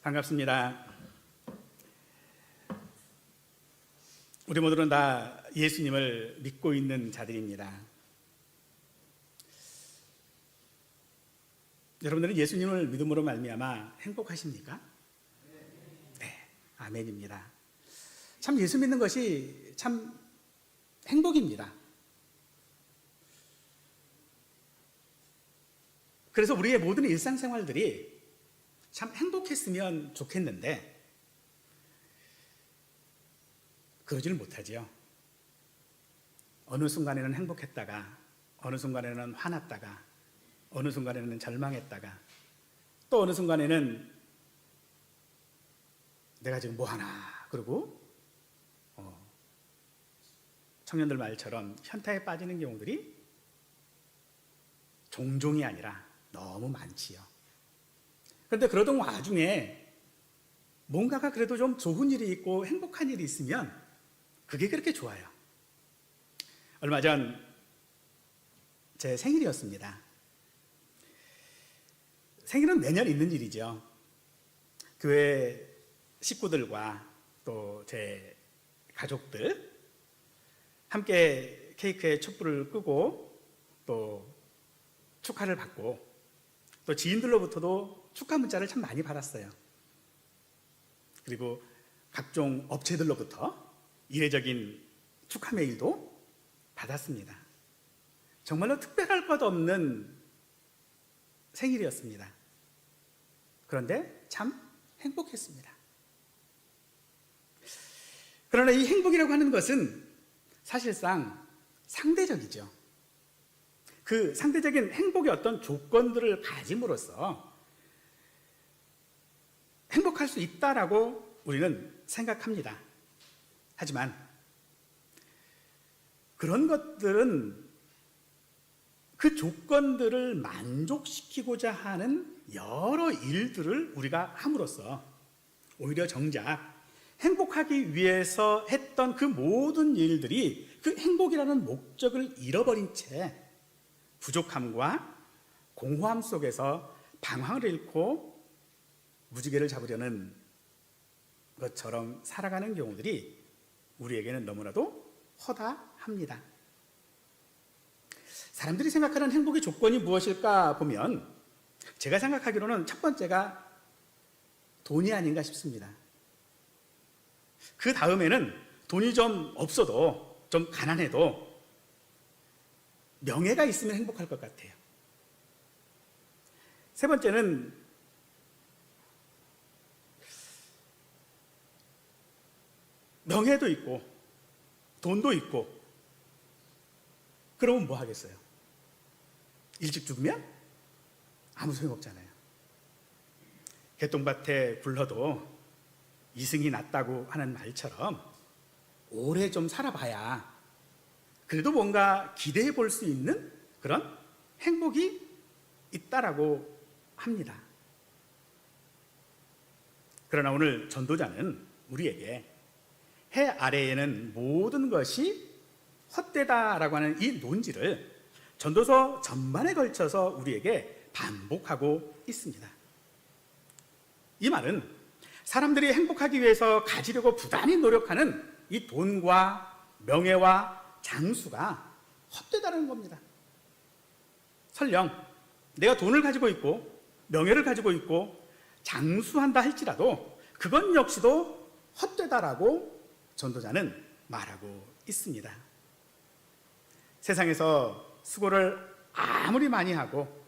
반갑습니다. 우리 모두는 다 예수님을 믿고 있는 자들입니다. 여러분들은 예수님을 믿음으로 말미암아 행복하십니까? 네, 아멘입니다. 참 예수 믿는 것이 참 행복입니다. 그래서 우리의 모든 일상생활들이 참 행복했으면 좋겠는데 그러지를 못하지요. 어느 순간에는 행복했다가 어느 순간에는 화났다가 어느 순간에는 절망했다가 또 어느 순간에는 내가 지금 뭐하나 그러고 청년들 말처럼 현타에 빠지는 경우들이 종종이 아니라 너무 많지요. 그런데 그러던 와중에 뭔가가 그래도 좀 좋은 일이 있고 행복한 일이 있으면 그게 그렇게 좋아요. 얼마 전 제 생일이었습니다. 생일은 매년 있는 일이죠. 교회 식구들과 또 제 가족들 함께 케이크에 촛불을 끄고 또 축하를 받고 또 지인들로부터도 축하 문자를 참 많이 받았어요. 그리고 각종 업체들로부터 이례적인 축하 메일도 받았습니다. 정말로 특별할 것 없는 생일이었습니다. 그런데 참 행복했습니다. 그러나 이 행복이라고 하는 것은 사실상 상대적이죠. 그 상대적인 행복의 어떤 조건들을 가짐으로써 행복할 수 있다라고 우리는 생각합니다. 하지만 그런 것들은 그 조건들을 만족시키고자 하는 여러 일들을 우리가 함으로써 오히려 정작 행복하기 위해서 했던 그 모든 일들이 그 행복이라는 목적을 잃어버린 채 부족함과 공허함 속에서 방황을 잃고 무지개를 잡으려는 것처럼 살아가는 경우들이 우리에게는 너무나도 허다합니다. 사람들이 생각하는 행복의 조건이 무엇일까 보면 제가 생각하기로는 첫 번째가 돈이 아닌가 싶습니다. 그 다음에는 돈이 좀 없어도 좀 가난해도 명예가 있으면 행복할 것 같아요. 세 번째는 명예도 있고 돈도 있고 그러면 뭐 하겠어요? 일찍 죽으면 아무 소용없잖아요. 개똥밭에 굴러도 이승이 낫다고 하는 말처럼 오래 좀 살아봐야 그래도 뭔가 기대해 볼 수 있는 그런 행복이 있다라고 합니다. 그러나 오늘 전도자는 우리에게 해 아래에는 모든 것이 헛되다라고 하는 이 논지를 전도서 전반에 걸쳐서 우리에게 반복하고 있습니다. 이 말은 사람들이 행복하기 위해서 가지려고 부단히 노력하는 이 돈과 명예와 장수가 헛되다는 겁니다. 설령 내가 돈을 가지고 있고 명예를 가지고 있고 장수한다 할지라도 그건 역시도 헛되다라고 전도자는 말하고 있습니다. 세상에서 수고를 아무리 많이 하고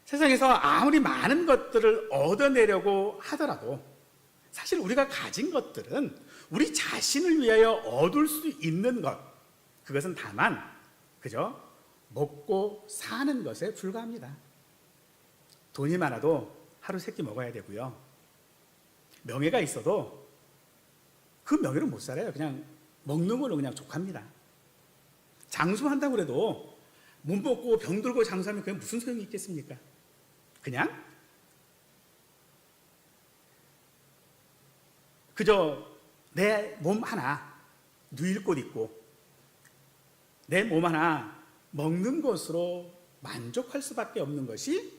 세상에서 아무리 많은 것들을 얻어내려고 하더라도 사실 우리가 가진 것들은 우리 자신을 위하여 얻을 수 있는 것, 그것은 다만 그저 먹고 사는 것에 불과합니다. 돈이 많아도 하루 세 끼 먹어야 되고요. 명예가 있어도 그 명예로 못 살아요. 그냥 먹는 걸로 그냥 족합니다. 장수한다고 해도 못 먹고 병들고 장수하면 그게 무슨 소용이 있겠습니까? 그냥 그저 내 몸 하나 누일 곳 있고 내 몸 하나 먹는 것으로 만족할 수밖에 없는 것이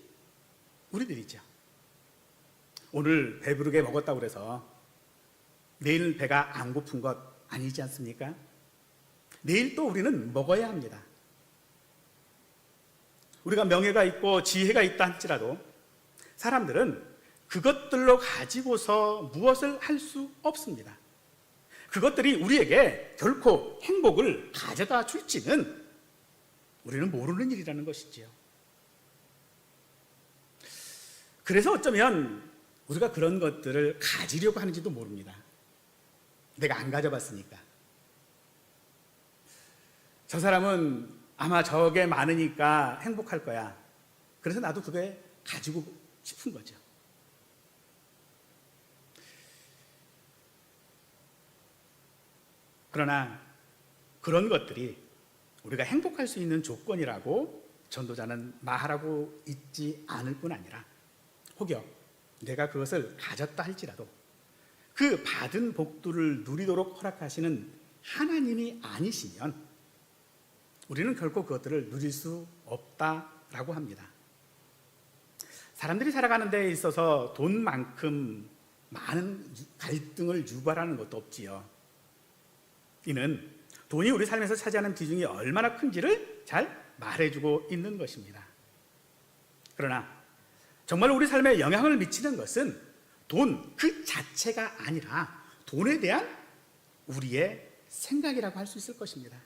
우리들이죠. 오늘 배부르게 먹었다고 그래서 내일 배가 안 고픈 것 아니지 않습니까? 내일 또 우리는 먹어야 합니다. 우리가 명예가 있고 지혜가 있다 할지라도 사람들은 그것들로 가지고서 무엇을 할 수 없습니다. 그것들이 우리에게 결코 행복을 가져다 줄지는 우리는 모르는 일이라는 것이지요. 그래서 어쩌면 우리가 그런 것들을 가지려고 하는지도 모릅니다. 내가 안 가져봤으니까. 저 사람은 아마 저게 많으니까 행복할 거야. 그래서 나도 그게 가지고 싶은 거죠. 그러나 그런 것들이 우리가 행복할 수 있는 조건이라고 전도자는 말하고 있지 않을 뿐 아니라 혹여 내가 그것을 가졌다 할지라도 그 받은 복들을 누리도록 허락하시는 하나님이 아니시면 우리는 결코 그것들을 누릴 수 없다라고 합니다. 사람들이 살아가는 데 있어서 돈만큼 많은 갈등을 유발하는 것도 없지요. 이는 돈이 우리 삶에서 차지하는 비중이 얼마나 큰지를 잘 말해주고 있는 것입니다. 그러나 정말 우리 삶에 영향을 미치는 것은 돈 그 자체가 아니라 돈에 대한 우리의 생각이라고 할 수 있을 것입니다.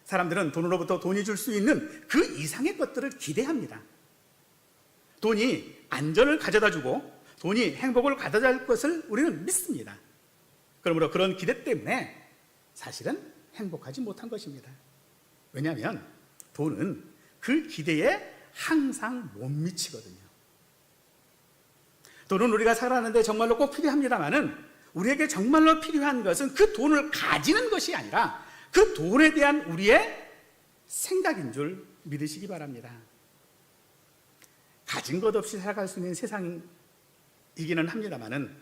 사람들은 돈으로부터 돈이 줄 수 있는 그 이상의 것들을 기대합니다. 돈이 안전을 가져다 주고 돈이 행복을 가져다 줄 것을 우리는 믿습니다. 그러므로 그런 기대 때문에 사실은 행복하지 못한 것입니다. 왜냐하면 돈은 그 기대에 항상 못 미치거든요. 돈은 우리가 살아가는데 정말로 꼭 필요합니다만은 우리에게 정말로 필요한 것은 그 돈을 가지는 것이 아니라 그 돈에 대한 우리의 생각인 줄 믿으시기 바랍니다. 가진 것 없이 살아갈 수 있는 세상이기는 합니다만은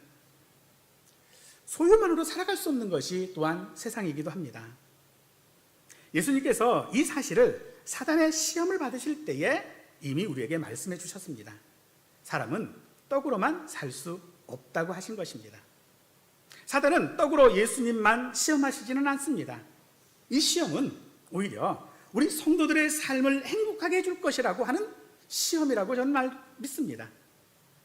소유만으로 살아갈 수 없는 것이 또한 세상이기도 합니다. 예수님께서 이 사실을 사단의 시험을 받으실 때에 이미 우리에게 말씀해 주셨습니다. 사람은 떡으로만 살 수 없다고 하신 것입니다. 사단은 떡으로 예수님만 시험하시지는 않습니다. 이 시험은 오히려 우리 성도들의 삶을 행복하게 해줄 것이라고 하는 시험이라고 저는 믿습니다.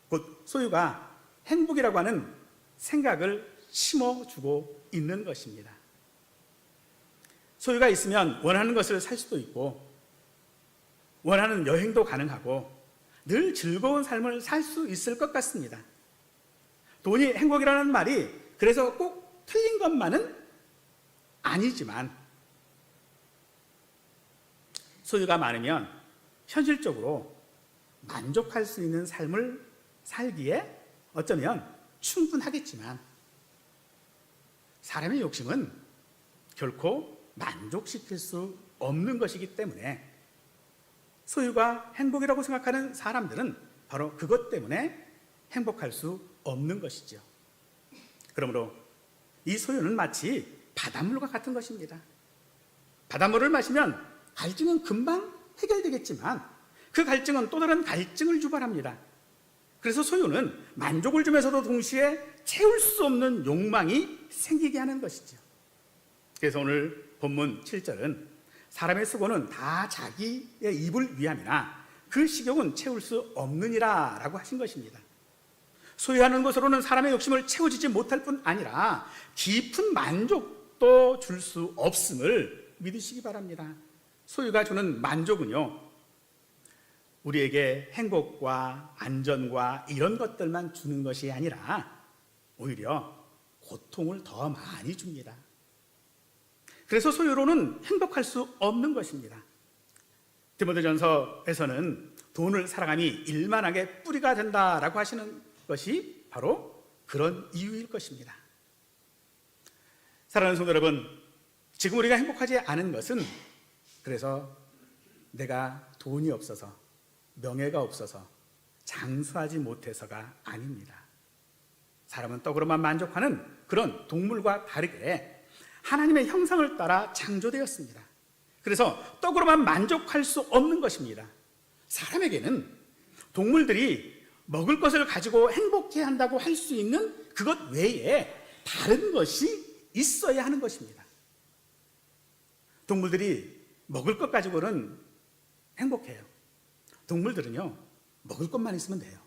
곧 소유가 행복이라고 하는 생각을 심어주고 있는 것입니다. 소유가 있으면 원하는 것을 살 수도 있고 원하는 여행도 가능하고 늘 즐거운 삶을 살 수 있을 것 같습니다. 돈이 행복이라는 말이 그래서 꼭 틀린 것만은 아니지만 소유가 많으면 현실적으로 만족할 수 있는 삶을 살기에 어쩌면 충분하겠지만 사람의 욕심은 결코 만족시킬 수 없는 것이기 때문에 소유가 행복이라고 생각하는 사람들은 바로 그것 때문에 행복할 수 없는 것이죠. 그러므로 이 소유는 마치 바닷물과 같은 것입니다. 바닷물을 마시면 갈증은 금방 해결되겠지만 그 갈증은 또 다른 갈증을 유발합니다. 그래서 소유는 만족을 주면서도 동시에 채울 수 없는 욕망이 생기게 하는 것이죠. 그래서 오늘 본문 7절은 사람의 수고는 다 자기의 입을 위함이나 그 식욕은 채울 수 없느니라 라고 하신 것입니다. 소유하는 것으로는 사람의 욕심을 채워지지 못할 뿐 아니라 깊은 만족도 줄 수 없음을 믿으시기 바랍니다. 소유가 주는 만족은요, 우리에게 행복과 안전과 이런 것들만 주는 것이 아니라 오히려 고통을 더 많이 줍니다. 그래서 소유로는 행복할 수 없는 것입니다. 디모데전서에서는 돈을 사랑함이 일만하게 뿌리가 된다라고 하시는 것이 바로 그런 이유일 것입니다. 사랑하는 성도 여러분, 지금 우리가 행복하지 않은 것은 그래서 내가 돈이 없어서 명예가 없어서 장수하지 못해서가 아닙니다. 사람은 떡으로만 만족하는 그런 동물과 다르게 하나님의 형상을 따라 창조되었습니다. 그래서 떡으로만 만족할 수 없는 것입니다. 사람에게는 동물들이 먹을 것을 가지고 행복해 한다고 할 수 있는 그것 외에 다른 것이 있어야 하는 것입니다. 동물들이 먹을 것 가지고는 행복해요. 동물들은요, 먹을 것만 있으면 돼요.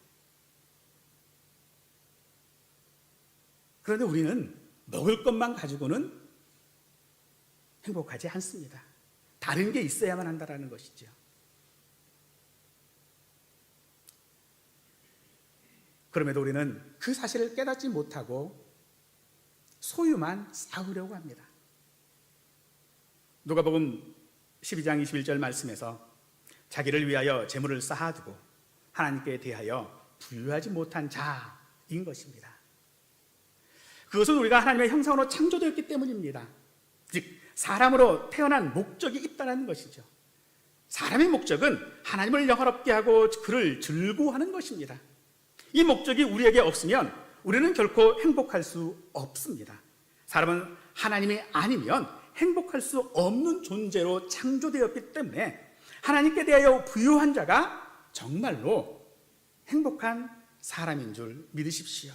그런데 우리는 먹을 것만 가지고는 행복하지 않습니다. 다른 게 있어야만 한다는 것이죠. 그럼에도 우리는 그 사실을 깨닫지 못하고 소유만 쌓으려고 합니다. 누가복음 12장 21절 말씀에서 자기를 위하여 재물을 쌓아두고 하나님께 대하여 부유하지 못한 자인 것입니다. 그것은 우리가 하나님의 형상으로 창조되었기 때문입니다. 즉 사람으로 태어난 목적이 있다는 것이죠. 사람의 목적은 하나님을 영화롭게 하고 그를 즐거워하는 것입니다. 이 목적이 우리에게 없으면 우리는 결코 행복할 수 없습니다. 사람은 하나님이 아니면 행복할 수 없는 존재로 창조되었기 때문에 하나님께 대하여 부유한 자가 정말로 행복한 사람인 줄 믿으십시오.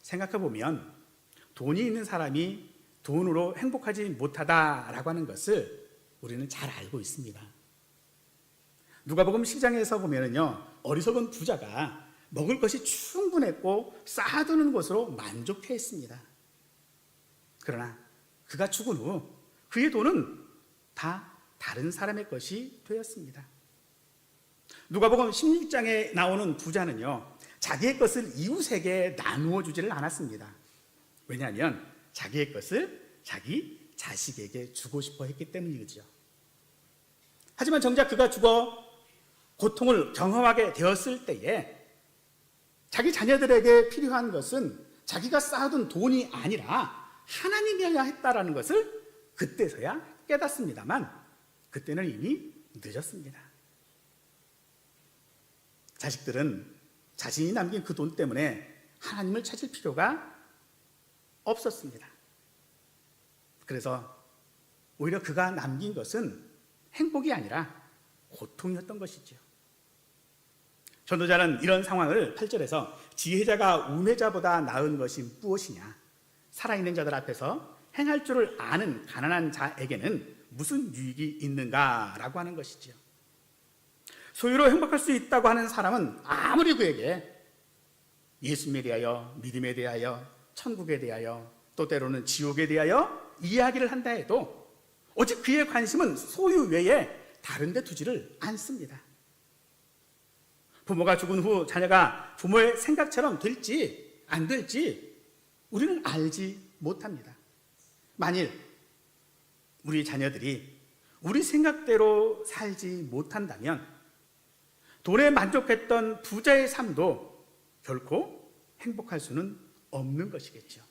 생각해 보면 돈이 있는 사람이 돈으로 행복하지 못하다라고 하는 것을 우리는 잘 알고 있습니다. 누가복음 10장에서 보면은요, 어리석은 부자가 먹을 것이 충분했고 쌓아두는 것으로 만족해했습니다. 그러나 그가 죽은 후 그의 돈은 다 다른 사람의 것이 되었습니다. 누가복음 16장에 나오는 부자는요, 자기의 것을 이웃에게 나누어 주지를 않았습니다. 왜냐하면 자기의 것을 자기 자식에게 주고 싶어 했기 때문이죠. 하지만 정작 그가 죽어 고통을 경험하게 되었을 때에 자기 자녀들에게 필요한 것은 자기가 쌓아둔 돈이 아니라 하나님이어야 했다라는 것을 그때서야 깨닫습니다만 그때는 이미 늦었습니다. 자식들은 자신이 남긴 그 돈 때문에 하나님을 찾을 필요가 없었습니다. 그래서 오히려 그가 남긴 것은 행복이 아니라 고통이었던 것이죠. 전도자는 이런 상황을 8절에서 지혜자가 우매자보다 나은 것이 무엇이냐, 살아있는 자들 앞에서 행할 줄을 아는 가난한 자에게는 무슨 유익이 있는가라고 하는 것이죠. 소유로 행복할 수 있다고 하는 사람은 아무리 그에게 예수님에 대하여, 믿음에 대하여, 천국에 대하여, 또 때로는 지옥에 대하여 이야기를 한다 해도 오직 그의 관심은 소유 외에 다른 데 두지를 않습니다. 부모가 죽은 후 자녀가 부모의 생각처럼 될지 안 될지 우리는 알지 못합니다. 만일 우리 자녀들이 우리 생각대로 살지 못한다면 돈에 만족했던 부자의 삶도 결코 행복할 수는 없는 것이겠죠.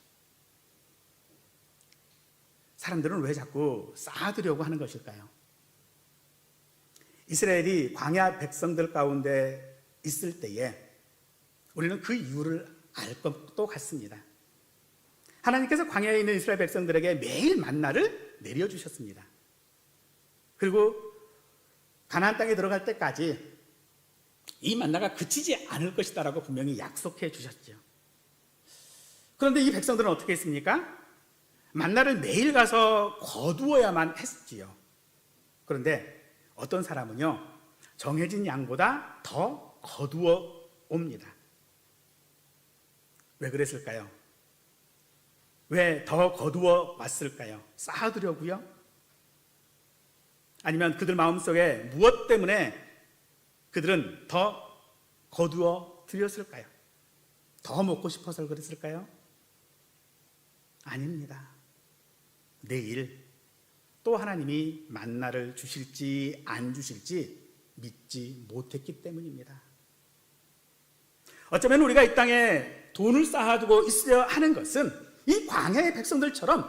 사람들은 왜 자꾸 쌓아두려고 하는 것일까요? 이스라엘이 광야 백성들 가운데 있을 때에 우리는 그 이유를 알 것도 같습니다. 하나님께서 광야에 있는 이스라엘 백성들에게 매일 만나를 내려주셨습니다. 그리고 가나안 땅에 들어갈 때까지 이 만나가 그치지 않을 것이다라고 분명히 약속해 주셨죠. 그런데 이 백성들은 어떻게 했습니까? 만나를 매일 가서 거두어야만 했지요. 그런데 어떤 사람은요, 정해진 양보다 더 거두어 옵니다. 왜 그랬을까요? 왜 더 거두어 왔을까요? 쌓아두려고요? 아니면 그들 마음속에 무엇 때문에 그들은 더 거두어 드렸을까요? 더 먹고 싶어서 그랬을까요? 아닙니다. 내일 또 하나님이 만나를 주실지 안 주실지 믿지 못했기 때문입니다. 어쩌면 우리가 이 땅에 돈을 쌓아두고 있어야 하는 것은 이 광야의 백성들처럼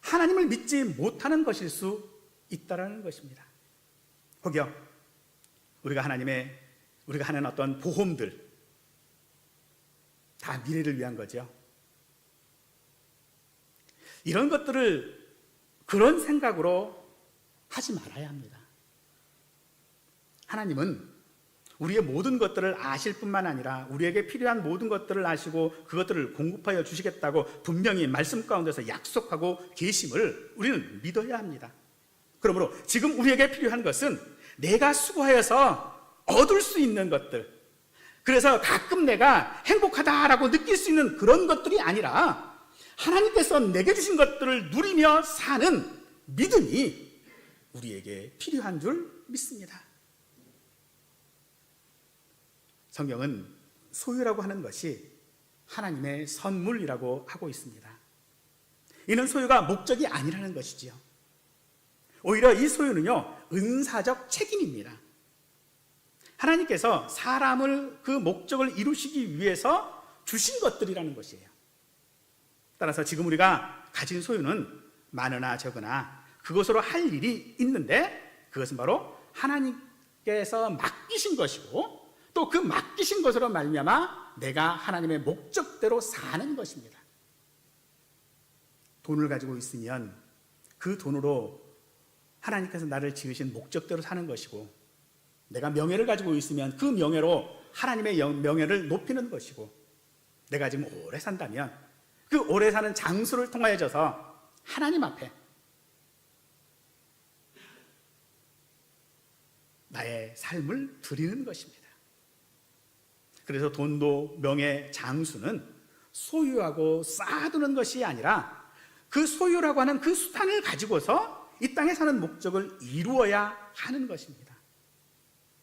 하나님을 믿지 못하는 것일 수 있다는 것입니다. 혹여 우리가 하는 어떤 보험들 다 미래를 위한 거죠. 이런 것들을 그런 생각으로 하지 말아야 합니다. 하나님은 우리의 모든 것들을 아실 뿐만 아니라 우리에게 필요한 모든 것들을 아시고 그것들을 공급하여 주시겠다고 분명히 말씀 가운데서 약속하고 계심을 우리는 믿어야 합니다. 그러므로 지금 우리에게 필요한 것은 내가 수고하여서 얻을 수 있는 것들, 그래서 가끔 내가 행복하다라고 느낄 수 있는 그런 것들이 아니라 하나님께서 내게 주신 것들을 누리며 사는 믿음이 우리에게 필요한 줄 믿습니다. 성경은 소유라고 하는 것이 하나님의 선물이라고 하고 있습니다. 이는 소유가 목적이 아니라는 것이지요. 오히려 이 소유는요, 은사적 책임입니다. 하나님께서 사람을 그 목적을 이루시기 위해서 주신 것들이라는 것이에요. 따라서 지금 우리가 가진 소유는 많으나 적으나 그것으로 할 일이 있는데 그것은 바로 하나님께서 맡기신 것이고 또 그 맡기신 것으로 말미암아 내가 하나님의 목적대로 사는 것입니다. 돈을 가지고 있으면 그 돈으로 하나님께서 나를 지으신 목적대로 사는 것이고, 내가 명예를 가지고 있으면 그 명예로 하나님의 명예를 높이는 것이고, 내가 지금 오래 산다면 그 오래 사는 장수를 통하여져서 하나님 앞에 나의 삶을 드리는 것입니다. 그래서 돈도 명예, 장수는 소유하고 쌓아두는 것이 아니라 그 소유라고 하는 그 수단을 가지고서 이 땅에 사는 목적을 이루어야 하는 것입니다.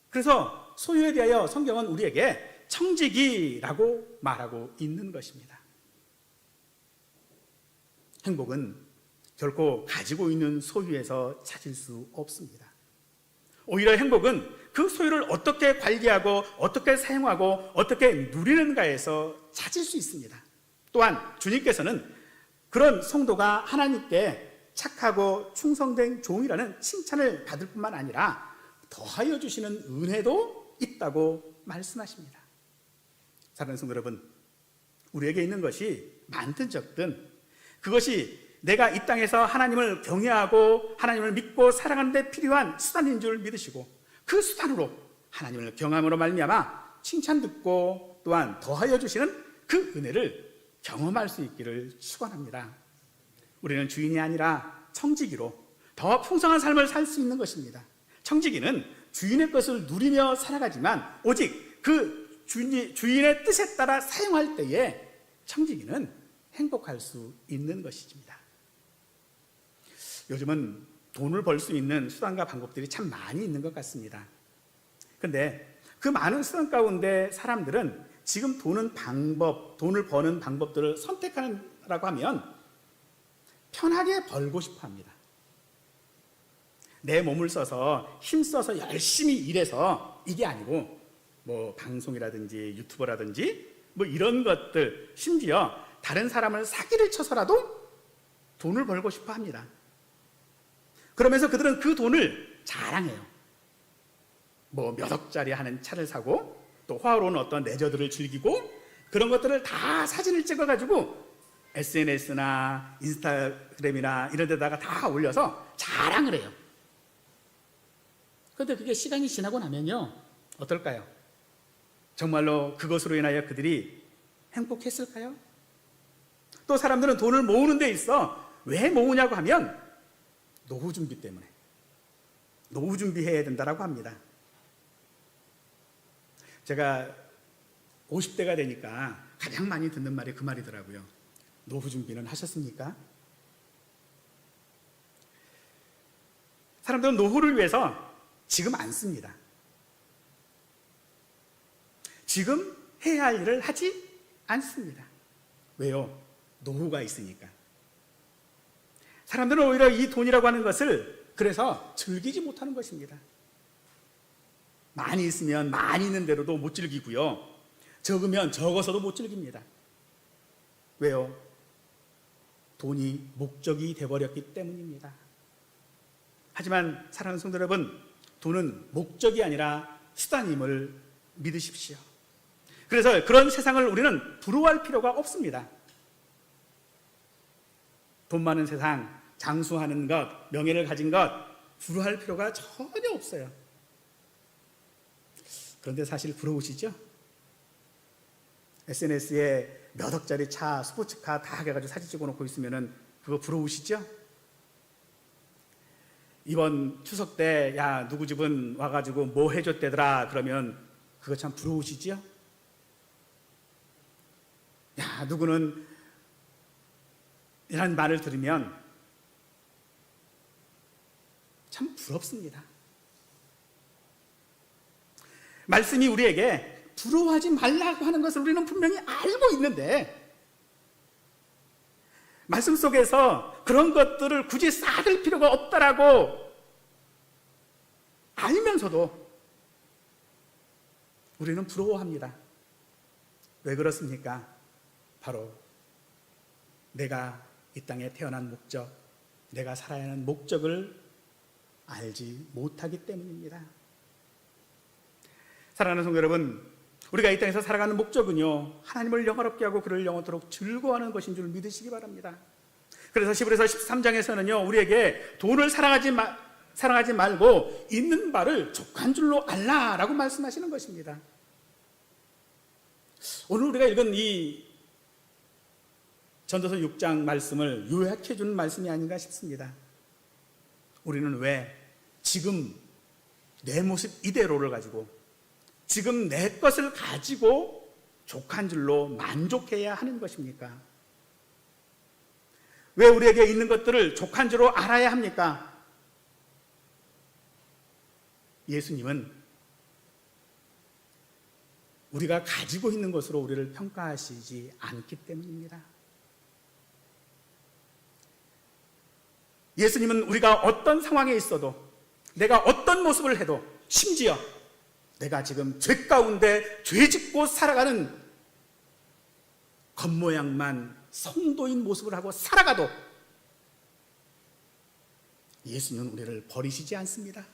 그래서 소유에 대하여 성경은 우리에게 청지기라고 말하고 있는 것입니다. 행복은 결코 가지고 있는 소유에서 찾을 수 없습니다. 오히려 행복은 그 소유를 어떻게 관리하고 어떻게 사용하고 어떻게 누리는가에서 찾을 수 있습니다. 또한 주님께서는 그런 성도가 하나님께 착하고 충성된 종이라는 칭찬을 받을 뿐만 아니라 더하여 주시는 은혜도 있다고 말씀하십니다. 사랑하는 성도 여러분, 우리에게 있는 것이 많든 적든 그것이 내가 이 땅에서 하나님을 경외하고 하나님을 믿고 살아가는 데 필요한 수단인 줄 믿으시고 그 수단으로 하나님을 경험으로 말미암아 칭찬 듣고 또한 더하여 주시는 그 은혜를 경험할 수 있기를 축원합니다. 우리는 주인이 아니라 청지기로 더 풍성한 삶을 살 수 있는 것입니다. 청지기는 주인의 것을 누리며 살아가지만 오직 그 주인의 뜻에 따라 사용할 때에 청지기는 행복할 수 있는 것입니다. 요즘은 돈을 벌 수 있는 수단과 방법들이 참 많이 있는 것 같습니다. 그런데 그 많은 수단 가운데 사람들은 지금 돈을 버는 방법들을 선택하라고 하면 편하게 벌고 싶어 합니다. 내 몸을 써서 힘써서 열심히 일해서 이게 아니고 뭐 방송이라든지 유튜버라든지 뭐 이런 것들, 심지어 다른 사람을 사기를 쳐서라도 돈을 벌고 싶어 합니다. 그러면서 그들은 그 돈을 자랑해요. 뭐 몇 억짜리 하는 차를 사고 또 화로운 어떤 레저들을 즐기고 그런 것들을 다 사진을 찍어가지고 SNS나 인스타그램이나 이런 데다가 다 올려서 자랑을 해요. 그런데 그게 시간이 지나고 나면요, 어떨까요? 정말로 그것으로 인하여 그들이 행복했을까요? 또 사람들은 돈을 모으는 데 있어 왜 모으냐고 하면 노후 준비 때문에, 노후 준비해야 된다고 합니다. 제가 50대가 되니까 가장 많이 듣는 말이 그 말이더라고요. 노후 준비는 하셨습니까? 사람들은 노후를 위해서 지금 안 씁니다. 지금 해야 할 일을 하지 않습니다. 왜요? 노후가 있으니까. 사람들은 오히려 이 돈이라고 하는 것을 그래서 즐기지 못하는 것입니다. 많이 있으면 많이 있는 대로도 못 즐기고요, 적으면 적어서도 못 즐깁니다. 왜요? 돈이 목적이 되어버렸기 때문입니다. 하지만 사랑하는 성도 여러분, 돈은 목적이 아니라 수단임을 믿으십시오. 그래서 그런 세상을 우리는 부러워할 필요가 없습니다. 돈 많은 세상, 장수하는 것, 명예를 가진 것 부러워할 필요가 전혀 없어요. 그런데 사실 부러우시죠? SNS에 몇 억짜리 차, 스포츠카 다 해가지고 사진 찍어놓고 있으면은 그거 부러우시죠? 이번 추석 때 야 누구 집은 와가지고 뭐 해줬대더라 그러면 그거 참 부러우시죠? 야 누구는 이런 말을 들으면 참 부럽습니다. 말씀이 우리에게 부러워하지 말라고 하는 것을 우리는 분명히 알고 있는데 말씀 속에서 그런 것들을 굳이 쌓을 필요가 없다라고 알면서도 우리는 부러워합니다. 왜 그렇습니까? 바로 내가 이 땅에 태어난 목적, 내가 살아야 하는 목적을 알지 못하기 때문입니다. 사랑하는 성도 여러분, 우리가 이 땅에서 살아가는 목적은요, 하나님을 영화롭게 하고 그를 영원토록 즐거워하는 것인 줄 믿으시기 바랍니다. 그래서 히브리서 13장에서는요 우리에게 돈을 사랑하지 말고 있는 바를 족한 줄로 알라라고 말씀하시는 것입니다. 오늘 우리가 읽은 이 전도서 6장 말씀을 요약해 주는 말씀이 아닌가 싶습니다. 우리는 왜 지금 내 모습 이대로를 가지고 지금 내 것을 가지고 족한 줄로 만족해야 하는 것입니까? 왜 우리에게 있는 것들을 족한 줄로 알아야 합니까? 예수님은 우리가 가지고 있는 것으로 우리를 평가하시지 않기 때문입니다. 예수님은 우리가 어떤 상황에 있어도 내가 어떤 모습을 해도 심지어 내가 지금 죄 가운데 죄 짓고 살아가는 겉모양만 성도인 모습을 하고 살아가도 예수님은 우리를 버리시지 않습니다.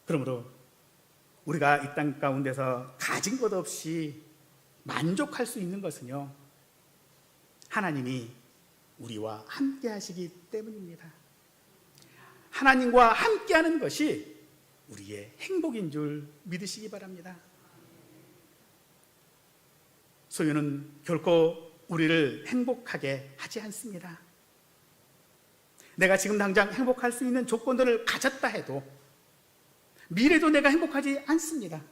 그러므로 우리가 이 땅 가운데서 가진 것 없이 만족할 수 있는 것은요, 하나님이 우리와 함께 하시기 때문입니다. 하나님과 함께하는 것이 우리의 행복인 줄 믿으시기 바랍니다. 소유는 결코 우리를 행복하게 하지 않습니다. 내가 지금 당장 행복할 수 있는 조건들을 가졌다 해도 미래도 내가 행복하지 않습니다.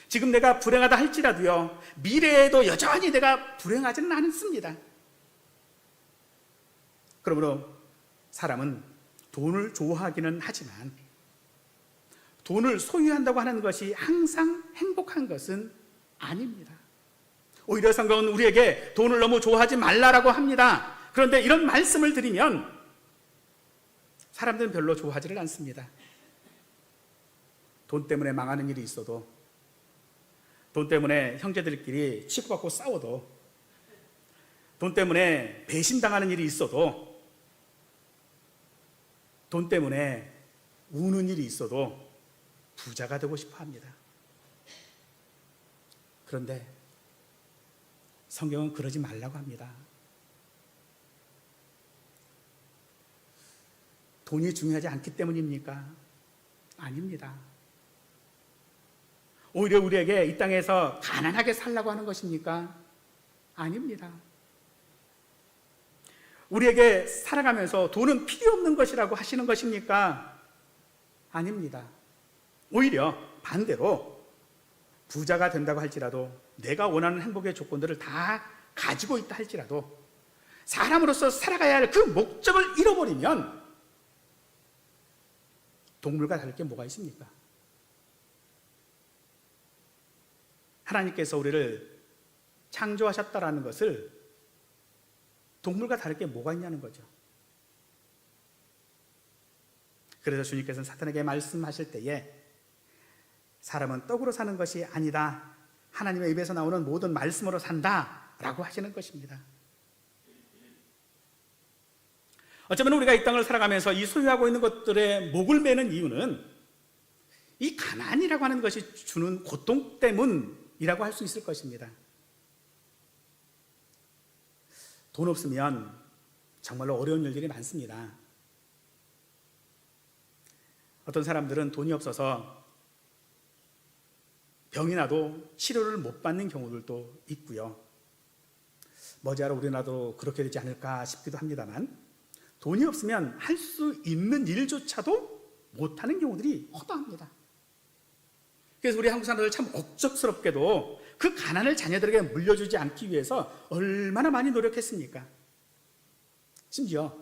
지금 내가 불행하다 할지라도요, 미래에도 여전히 내가 불행하지는 않습니다. 그러므로 사람은 돈을 좋아하기는 하지만 돈을 소유한다고 하는 것이 항상 행복한 것은 아닙니다. 오히려 성경은 우리에게 돈을 너무 좋아하지 말라라고 합니다. 그런데 이런 말씀을 드리면 사람들은 별로 좋아하지를 않습니다. 돈 때문에 망하는 일이 있어도, 돈 때문에 형제들끼리 치고받고 싸워도, 돈 때문에 배신당하는 일이 있어도, 돈 때문에 우는 일이 있어도 부자가 되고 싶어 합니다. 그런데 성경은 그러지 말라고 합니다. 돈이 중요하지 않기 때문입니까? 아닙니다. 오히려 우리에게 이 땅에서 가난하게 살라고 하는 것입니까? 아닙니다. 우리에게 살아가면서 돈은 필요 없는 것이라고 하시는 것입니까? 아닙니다. 오히려 반대로 부자가 된다고 할지라도 내가 원하는 행복의 조건들을 다 가지고 있다 할지라도 사람으로서 살아가야 할 그 목적을 잃어버리면 동물과 다를 게 뭐가 있습니까? 하나님께서 우리를 창조하셨다라는 것을 동물과 다를 게 뭐가 있냐는 거죠. 그래서 주님께서는 사탄에게 말씀하실 때에 사람은 떡으로 사는 것이 아니다, 하나님의 입에서 나오는 모든 말씀으로 산다 라고 하시는 것입니다. 어쩌면 우리가 이 땅을 살아가면서 이 소유하고 있는 것들에 목을 매는 이유는 이 가난이라고 하는 것이 주는 고통 때문이라고 할 수 있을 것입니다. 돈 없으면 정말로 어려운 일들이 많습니다. 어떤 사람들은 돈이 없어서 병이 나도 치료를 못 받는 경우들도 있고요. 머지않아 우리나라도 그렇게 되지 않을까 싶기도 합니다만, 돈이 없으면 할 수 있는 일조차도 못하는 경우들이 허다합니다. 그래서 우리 한국 사람들 참 억척스럽게도 그 가난을 자녀들에게 물려주지 않기 위해서 얼마나 많이 노력했습니까? 심지어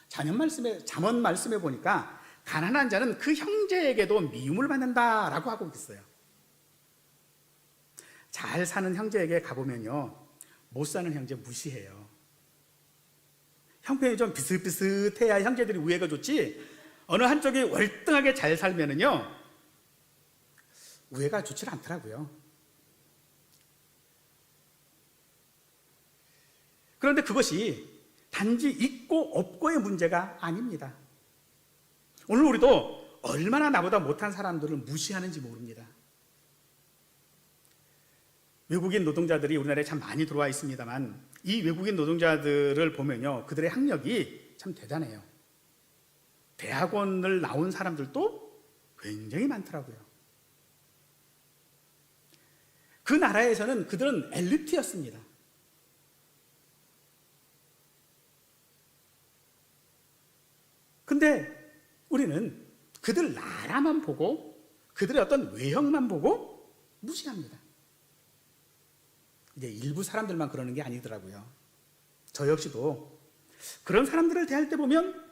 잠언 말씀에 보니까 가난한 자는 그 형제에게도 미움을 받는다라고 하고 있어요. 잘 사는 형제에게 가보면요, 못 사는 형제 무시해요. 형편이 좀 비슷비슷해야 형제들이 우애가 좋지, 어느 한쪽이 월등하게 잘 살면은요 우애가 좋지 않더라고요. 그런데 그것이 단지 있고 없고의 문제가 아닙니다. 오늘 우리도 얼마나 나보다 못한 사람들을 무시하는지 모릅니다. 외국인 노동자들이 우리나라에 참 많이 들어와 있습니다만, 이 외국인 노동자들을 보면요, 그들의 학력이 참 대단해요. 대학원을 나온 사람들도 굉장히 많더라고요. 그 나라에서는 그들은 엘리트였습니다. 근데 우리는 그들 나라만 보고, 그들의 어떤 외형만 보고 무시합니다. 이제 일부 사람들만 그러는 게 아니더라고요. 저 역시도 그런 사람들을 대할 때 보면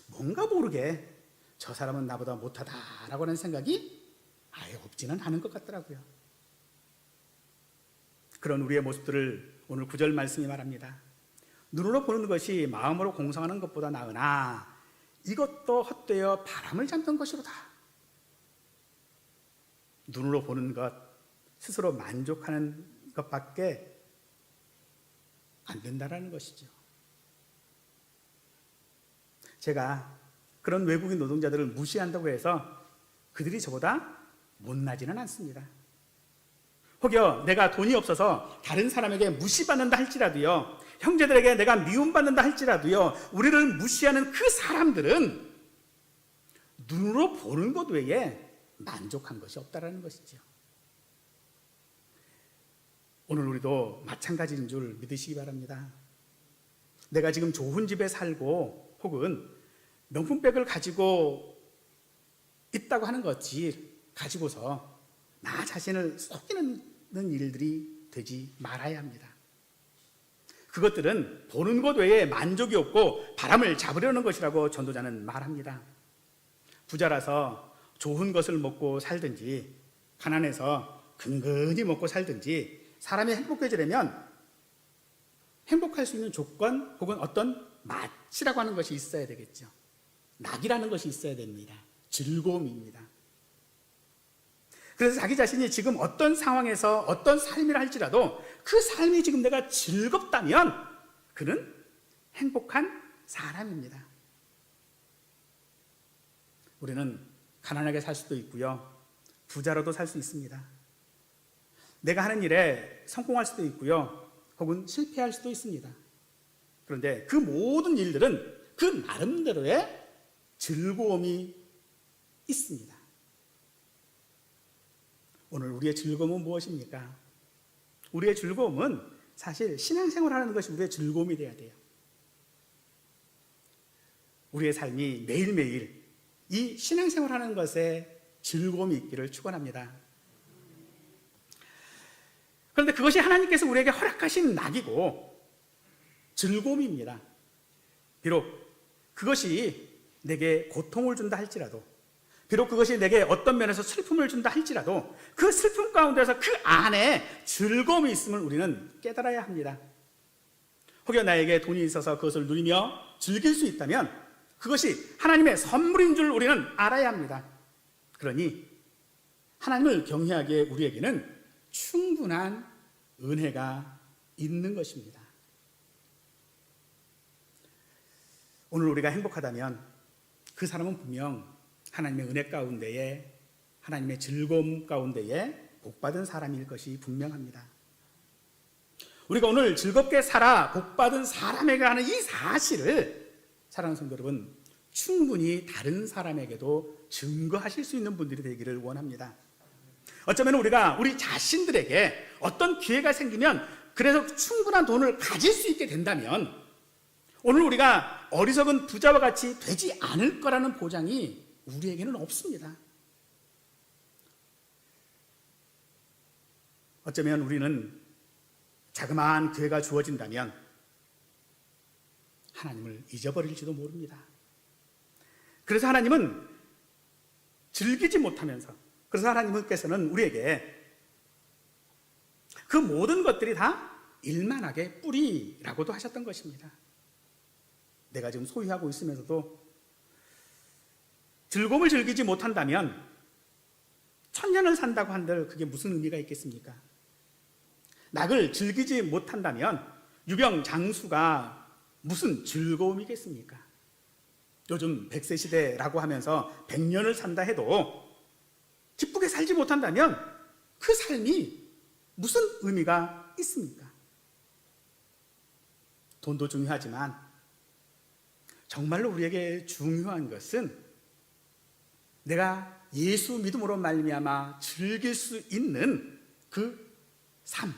뭔가 모르게 저 사람은 나보다 못하다라고 하는 생각이 아예 없지는 않은 것 같더라고요. 그런 우리의 모습들을 오늘 9절 말씀이 말합니다. 눈으로 보는 것이 마음으로 공성하는 것보다 나으나 이것도 헛되어 바람을 잡는 것이로다. 눈으로 보는 것, 스스로 만족하는 것밖에 안 된다라는 것이죠. 제가 그런 외국인 노동자들을 무시한다고 해서 그들이 저보다 못나지는 않습니다. 혹여 내가 돈이 없어서 다른 사람에게 무시받는다 할지라도요, 형제들에게 내가 미움받는다 할지라도요, 우리를 무시하는 그 사람들은 눈으로 보는 것 외에 만족한 것이 없다라는 것이죠. 오늘 우리도 마찬가지인 줄 믿으시기 바랍니다. 내가 지금 좋은 집에 살고 혹은 명품백을 가지고 있다고 하는 것이 가지고서 나 자신을 속이는 일들이 되지 말아야 합니다. 그것들은 보는 것 외에 만족이 없고 바람을 잡으려는 것이라고 전도자는 말합니다. 부자라서 좋은 것을 먹고 살든지 가난해서 근근히 먹고 살든지 사람이 행복해지려면 행복할 수 있는 조건 혹은 어떤 맛이라고 하는 것이 있어야 되겠죠. 낙이라는 것이 있어야 됩니다. 즐거움입니다. 그래서 자기 자신이 지금 어떤 상황에서 어떤 삶이라 할지라도 그 삶이 지금 내가 즐겁다면 그는 행복한 사람입니다. 우리는 가난하게 살 수도 있고요, 부자로도 살 수 있습니다. 내가 하는 일에 성공할 수도 있고요, 혹은 실패할 수도 있습니다. 그런데 그 모든 일들은 그 나름대로의 즐거움이 있습니다. 오늘 우리의 즐거움은 무엇입니까? 우리의 즐거움은 사실 신앙생활하는 것이 우리의 즐거움이 되어야 돼요. 우리의 삶이 매일매일 이 신앙생활하는 것에 즐거움이 있기를 축원합니다. 그런데 그것이 하나님께서 우리에게 허락하신 낙이고 즐거움입니다. 비록 그것이 내게 고통을 준다 할지라도, 비록 그것이 내게 어떤 면에서 슬픔을 준다 할지라도 그 슬픔 가운데서 그 안에 즐거움이 있음을 우리는 깨달아야 합니다. 혹여 나에게 돈이 있어서 그것을 누리며 즐길 수 있다면 그것이 하나님의 선물인 줄 우리는 알아야 합니다. 그러니 하나님을 경외하기에 우리에게는 충분한 은혜가 있는 것입니다. 오늘 우리가 행복하다면 그 사람은 분명 하나님의 은혜 가운데에, 하나님의 즐거움 가운데에 복받은 사람일 것이 분명합니다. 우리가 오늘 즐겁게 살아 복받은 사람에게 하는 이 사실을 사랑하는 성도 여러분, 충분히 다른 사람에게도 증거하실 수 있는 분들이 되기를 원합니다. 어쩌면 우리가 우리 자신들에게 어떤 기회가 생기면 그래서 충분한 돈을 가질 수 있게 된다면 오늘 우리가 어리석은 부자와 같이 되지 않을 거라는 보장이 우리에게는 없습니다. 어쩌면 우리는 자그마한 기회가 주어진다면 하나님을 잊어버릴지도 모릅니다. 그래서 하나님은 즐기지 못하면서, 그래서 하나님께서는 우리에게 그 모든 것들이 다 일만하게 뿌리라고도 하셨던 것입니다. 내가 지금 소유하고 있으면서도 즐거움을 즐기지 못한다면 1000년을 산다고 한들 그게 무슨 의미가 있겠습니까? 낙을 즐기지 못한다면 유병장수가 무슨 즐거움이겠습니까? 요즘 100세 시대라고 하면서 100년을 산다 해도 기쁘게 살지 못한다면 그 삶이 무슨 의미가 있습니까? 돈도 중요하지만 정말로 우리에게 중요한 것은 내가 예수 믿음으로 말미암아 즐길 수 있는 그 삶,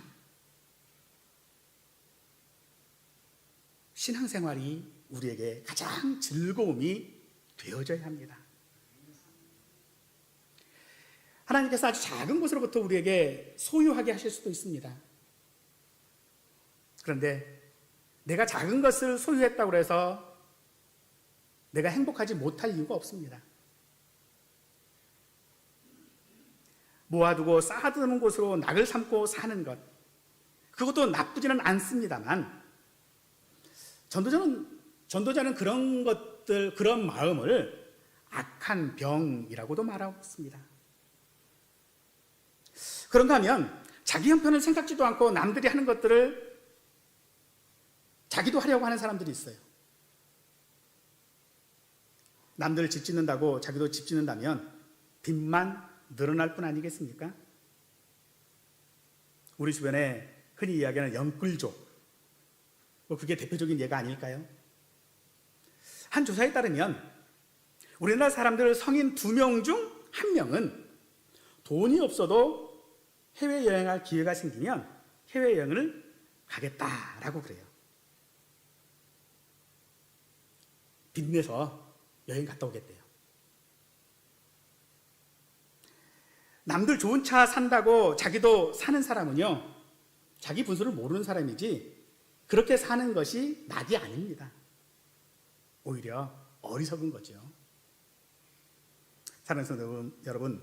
신앙생활이 우리에게 가장 즐거움이 되어져야 합니다. 하나님께서 아주 작은 것으로부터 우리에게 소유하게 하실 수도 있습니다. 그런데 내가 작은 것을 소유했다고 해서 내가 행복하지 못할 이유가 없습니다. 모아두고 쌓아두는 곳으로 낙을 삼고 사는 것, 그것도 나쁘지는 않습니다만 전도자는 그런 것들, 그런 마음을 악한 병이라고도 말하고 있습니다. 그런가 하면 자기 형편을 생각지도 않고 남들이 하는 것들을 자기도 하려고 하는 사람들이 있어요. 남들 집 짓는다고 자기도 집 짓는다면 빚만 늘어날 뿐 아니겠습니까? 우리 주변에 흔히 이야기하는 영끌족, 그게 대표적인 예가 아닐까요? 한 조사에 따르면 우리나라 사람들 성인 2명 중 1명은 돈이 없어도 해외여행할 기회가 생기면 해외여행을 가겠다라고 그래요. 빚내서 여행 갔다 오겠대요. 남들 좋은 차 산다고 자기도 사는 사람은요, 자기 분수를 모르는 사람이지 그렇게 사는 것이 낙이 아닙니다. 오히려 어리석은 거죠. 사랑하는 성도 여러분,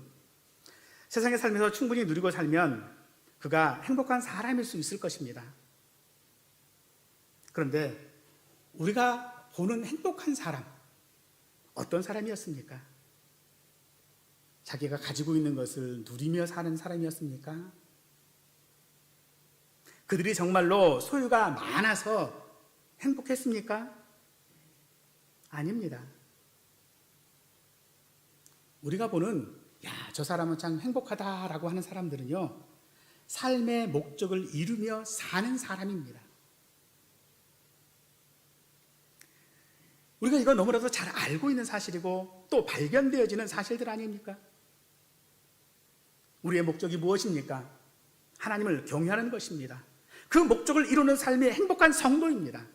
세상에 살면서 충분히 누리고 살면 그가 행복한 사람일 수 있을 것입니다. 그런데 우리가 보는 행복한 사람, 어떤 사람이었습니까? 자기가 가지고 있는 것을 누리며 사는 사람이었습니까? 그들이 정말로 소유가 많아서 행복했습니까? 아닙니다. 우리가 보는 저 사람은 참 행복하다라고 하는 사람들은요, 삶의 목적을 이루며 사는 사람입니다. 우리가 이거 너무나도 잘 알고 있는 사실이고 또 발견되어지는 사실들 아닙니까? 우리의 목적이 무엇입니까? 하나님을 경외하는 것입니다. 그 목적을 이루는 삶의 행복한 성도입니다.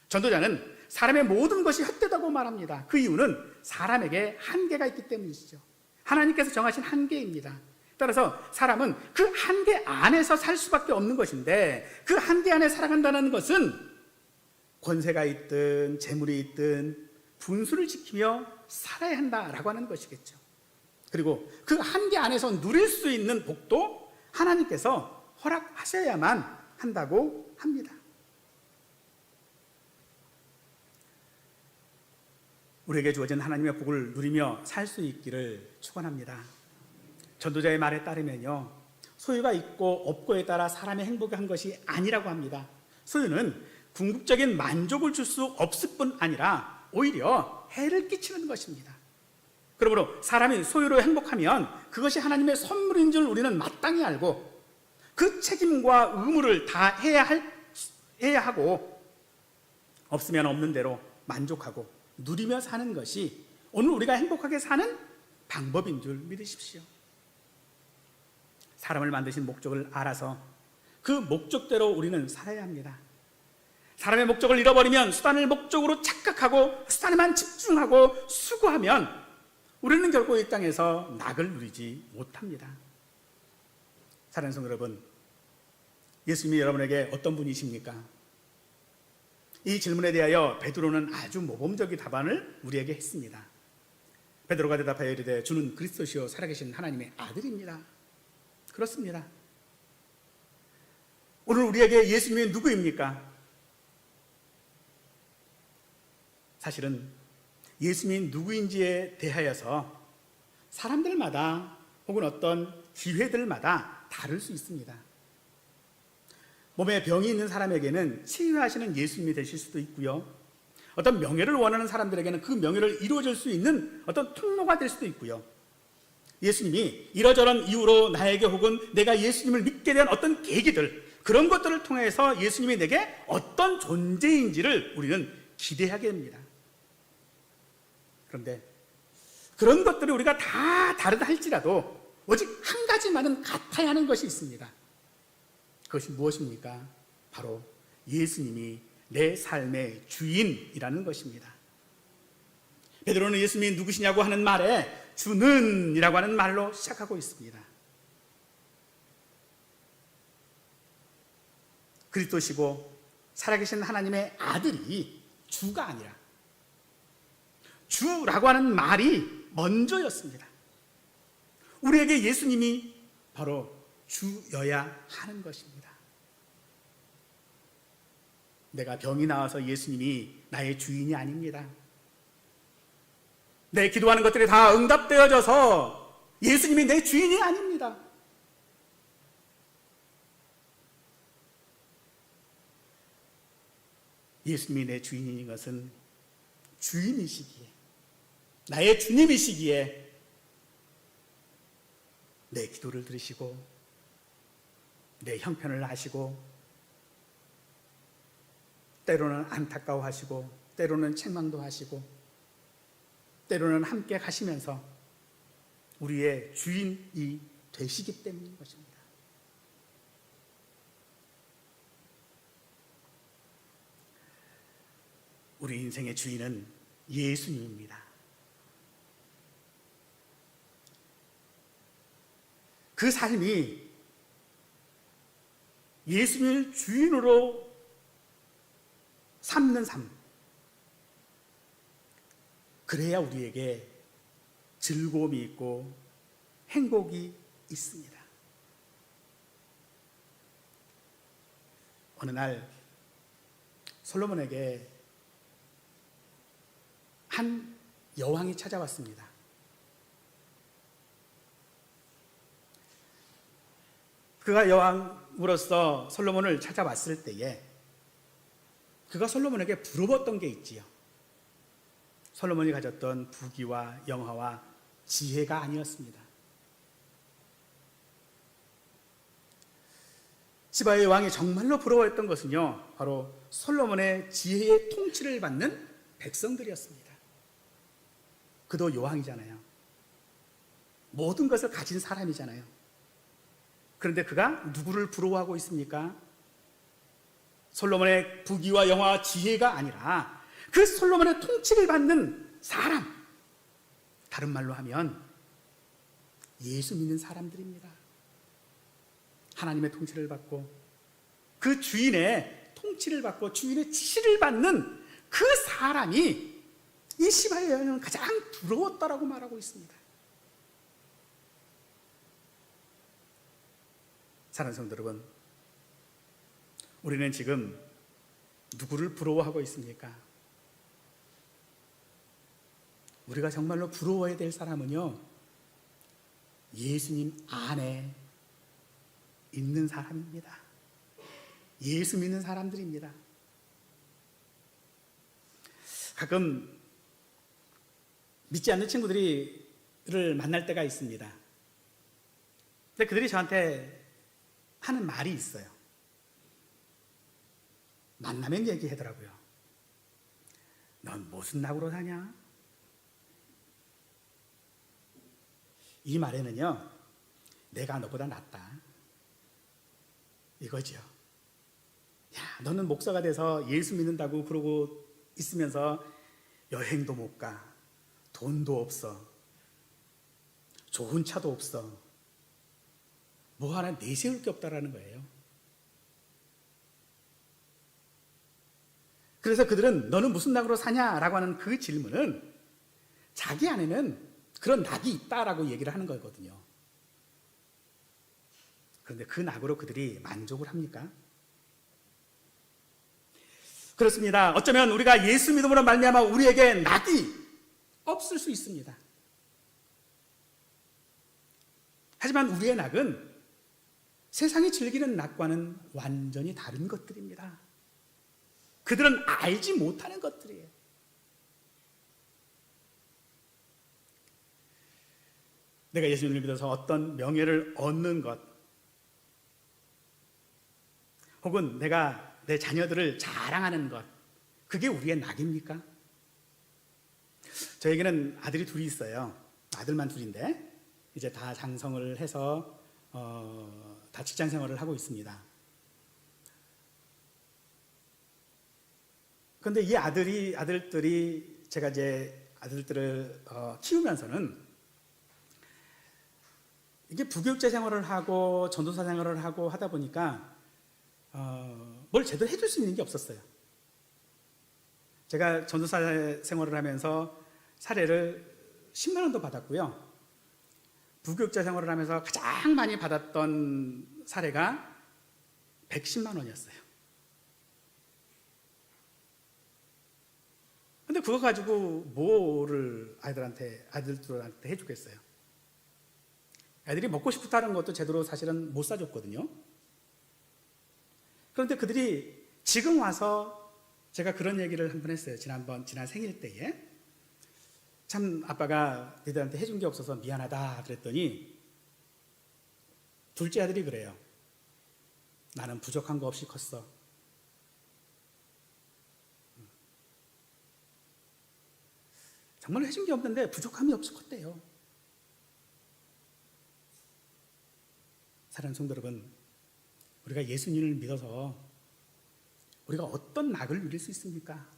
전도자는 사람의 모든 것이 헛되다고 말합니다. 그 이유는 사람에게 한계가 있기 때문이시죠. 하나님께서 정하신 한계입니다. 따라서 사람은 그 한계 안에서 살 수밖에 없는 것인데, 그 한계 안에 살아간다는 것은 권세가 있든 재물이 있든 분수를 지키며 살아야 한다라고 하는 것이겠죠. 그리고 그 한계 안에서 누릴 수 있는 복도 하나님께서 허락하셔야만 한다고 합니다. 우리에게 주어진 하나님의 복을 누리며 살 수 있기를 축원합니다. 전도자의 말에 따르면요, 소유가 있고 없고에 따라 사람의 행복이 한 것이 아니라고 합니다. 소유는 궁극적인 만족을 줄 수 없을 뿐 아니라 오히려 해를 끼치는 것입니다. 그러므로 사람이 소유로 행복하면 그것이 하나님의 선물인 줄 우리는 마땅히 알고 그 책임과 의무를 다 해야 하고 없으면 없는 대로 만족하고 누리며 사는 것이 오늘 우리가 행복하게 사는 방법인 줄 믿으십시오. 사람을 만드신 목적을 알아서 그 목적대로 우리는 살아야 합니다. 사람의 목적을 잃어버리면 수단을 목적으로 착각하고 수단에만 집중하고 수고하면 우리는 결코 이 땅에서 낙을 누리지 못합니다. 사랑하는 성도 여러분, 예수님이 여러분에게 어떤 분이십니까? 이 질문에 대하여 베드로는 아주 모범적인 답안을 우리에게 했습니다. 베드로가 대답하여 이르되 주는 그리스도시요 살아계신 하나님의 아들입니다. 그렇습니다. 오늘 우리에게 예수님이 누구입니까? 사실은 예수님이 누구인지에 대하여서 사람들마다 혹은 어떤 기회들마다 다를 수 있습니다. 몸에 병이 있는 사람에게는 치유하시는 예수님이 되실 수도 있고요. 어떤 명예를 원하는 사람들에게는 그 명예를 이루어질 수 있는 어떤 통로가 될 수도 있고요. 예수님이 이러저런 이유로 나에게 혹은 내가 예수님을 믿게 된 어떤 계기들, 그런 것들을 통해서 예수님이 내게 어떤 존재인지를 우리는 기대하게 됩니다. 그런데 그런 것들이 우리가 다 다르다 할지라도 오직 한 가지만은 같아야 하는 것이 있습니다. 그것이 무엇입니까? 바로 예수님이 내 삶의 주인이라는 것입니다. 베드로는 예수님이 누구시냐고 하는 말에 주는 이라고 하는 말로 시작하고 있습니다. 그리스도시고 살아계신 하나님의 아들이 주가 아니라 주라고 하는 말이 먼저였습니다. 우리에게 예수님이 바로 주여야 하는 것입니다. 내가 병이 나와서 예수님이 나의 주인이 아닙니다. 내 기도하는 것들이 다 응답되어져서 예수님이 내 주인이 아닙니다. 예수님이 내 주인인 것은 주인이시기에, 나의 주님이시기에 내 기도를 들으시고 내 형편을 아시고 때로는 안타까워하시고 때로는 책망도 하시고 때로는 함께 가시면서 우리의 주인이 되시기 때문인 것입니다. 우리 인생의 주인은 예수님입니다. 그 삶이 예수님을 주인으로 삼는 삶, 그래야 우리에게 즐거움이 있고 행복이 있습니다. 어느 날 솔로몬에게 한 여왕이 찾아왔습니다. 그가 여왕으로서 솔로몬을 찾아왔을 때에 그가 솔로몬에게 물어봤던 게 있지요. 솔로몬이 가졌던 부귀와 영화와 지혜가 아니었습니다. 시바의 왕이 정말로 부러워했던 것은요, 바로 솔로몬의 지혜의 통치를 받는 백성들이었습니다. 그도 여왕이잖아요. 모든 것을 가진 사람이잖아요. 그런데 그가 누구를 부러워하고 있습니까? 솔로몬의 부귀와 영화와 지혜가 아니라 그 솔로몬의 통치를 받는 사람, 다른 말로 하면 예수 믿는 사람들입니다. 하나님의 통치를 받고 그 주인의 통치를 받고 주인의 지시를 받는 그 사람이 이 시바의 여왕은 가장 부러웠다라고 말하고 있습니다. 사랑하는 성도 여러분, 우리는 지금 누구를 부러워하고 있습니까? 우리가 정말로 부러워해야 될 사람은요, 예수님 안에 있는 사람입니다. 예수 믿는 사람들입니다. 가끔 믿지 않는 친구들을 만날 때가 있습니다. 근데 그들이 저한테 하는 말이 있어요. 만나면 얘기하더라고요. 넌 무슨 낙으로 사냐? 이 말에는요, 내가 너보다 낫다, 이거죠. 야, 너는 목사가 돼서 예수 믿는다고 그러고 있으면서 여행도 못 가, 돈도 없어, 좋은 차도 없어, 뭐 하나 내세울 게 없다라는 거예요. 그래서 그들은 너는 무슨 낙으로 사냐라고 하는 그 질문은 자기 안에는 그런 낙이 있다라고 얘기를 하는 거거든요. 그런데 그 낙으로 그들이 만족을 합니까? 그렇습니다. 어쩌면 우리가 예수 믿음으로 말미암아 우리에게 낙이 없을 수 있습니다. 하지만 우리의 낙은 세상이 즐기는 낙과는 완전히 다른 것들입니다. 그들은 알지 못하는 것들이에요. 내가 예수님을 믿어서 어떤 명예를 얻는 것, 혹은 내가 내 자녀들을 자랑하는 것, 그게 우리의 낙입니까? 저에게는 아들이 둘이 있어요. 아들만 둘인데 이제 다 장성을 해서 다 직장 생활을 하고 있습니다. 그런데 이 아들들이 제가 이제 아들들을 키우면서는 이게 부교육자 생활을 하고 전도사 생활을 하고 하다 보니까 뭘 제대로 해줄 수 있는 게 없었어요. 제가 전도사 생활을 하면서 사례를 10만 원도 받았고요. 부교육자 생활을 하면서 가장 많이 받았던 사례가 110만 원이었어요. 근데 그거 가지고 뭐를 아이들한테 해주겠어요? 애들이 먹고 싶다는 것도 제대로 사실은 못 사줬거든요. 그런데 그들이 지금 와서 제가 그런 얘기를 한 번 했어요. 지난 생일 때에. 참 아빠가 너희들한테 해준 게 없어서 미안하다 그랬더니 둘째 아들이 그래요. 나는 부족한 거 없이 컸어. 정말 해준 게 없는데 부족함이 없이 컸대요. 사랑하는 성도 여러분, 우리가 예수님을 믿어서 우리가 어떤 낙을 누릴 수 있습니까?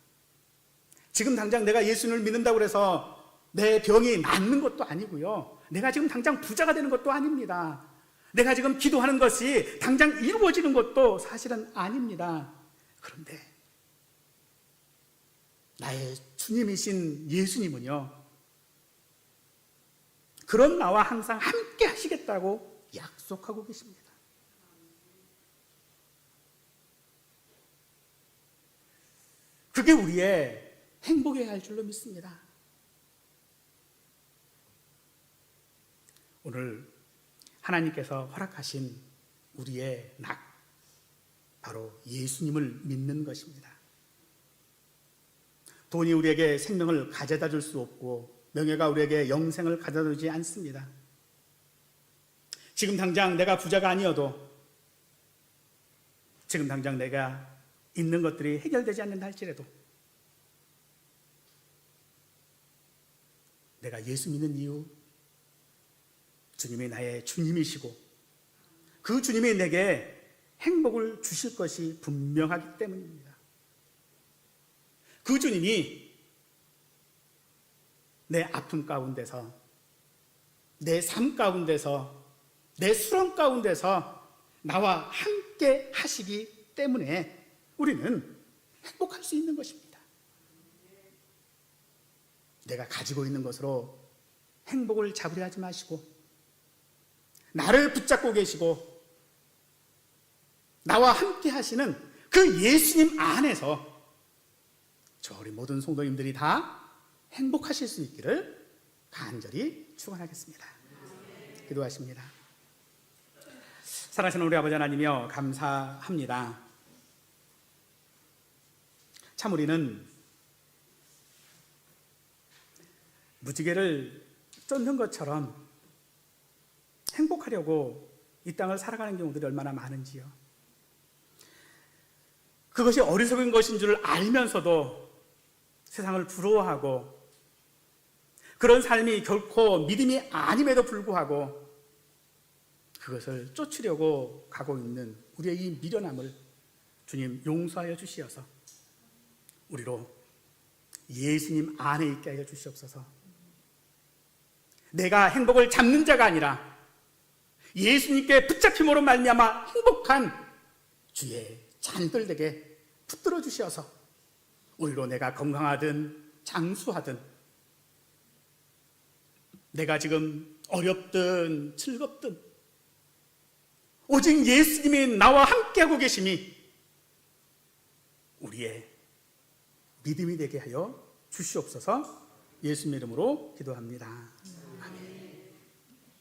지금 당장 내가 예수님을 믿는다고 해서 내 병이 낫는 것도 아니고요. 내가 지금 당장 부자가 되는 것도 아닙니다. 내가 지금 기도하는 것이 당장 이루어지는 것도 사실은 아닙니다. 그런데 나의 주님이신 예수님은요, 그런 나와 항상 함께 하시겠다고 약속하고 계십니다. 그게 우리의 행복해야 할 줄로 믿습니다. 오늘 하나님께서 허락하신 우리의 낙, 바로 예수님을 믿는 것입니다. 돈이 우리에게 생명을 가져다 줄 수 없고 명예가 우리에게 영생을 가져다 주지 않습니다. 지금 당장 내가 부자가 아니어도, 지금 당장 내가 있는 것들이 해결되지 않는다 할지라도 내가 예수 믿는 이유, 주님이 나의 주님이시고 그 주님이 내게 행복을 주실 것이 분명하기 때문입니다. 그 주님이 내 아픔 가운데서, 내 삶 가운데서, 내 수렁 가운데서 나와 함께 하시기 때문에 우리는 행복할 수 있는 것입니다. 내가 가지고 있는 것으로 행복을 잡으려 하지 마시고 나를 붙잡고 계시고 나와 함께 하시는 그 예수님 안에서 저희 모든 성도님들이 다 행복하실 수 있기를 간절히 축원하겠습니다. 기도하십니다. 사랑하시는 우리 아버지 하나님이여, 감사합니다. 참 우리는 무지개를 쫓는 것처럼 행복하려고 이 땅을 살아가는 경우들이 얼마나 많은지요. 그것이 어리석은 것인 줄 알면서도 세상을 부러워하고 그런 삶이 결코 믿음이 아님에도 불구하고 그것을 쫓으려고 가고 있는 우리의 이 미련함을 주님 용서하여 주시어서 우리로 예수님 안에 있게 하여 주시옵소서. 내가 행복을 잡는 자가 아니라 예수님께 붙잡힘으로 말미암아 행복한 주의 자녀들 되게 붙들어 주시어서 우리로 내가 건강하든 장수하든 내가 지금 어렵든 즐겁든 오직 예수님이 나와 함께하고 계심이 우리의 믿음이 되게 하여 주시옵소서. 예수님 이름으로 기도합니다. 아멘.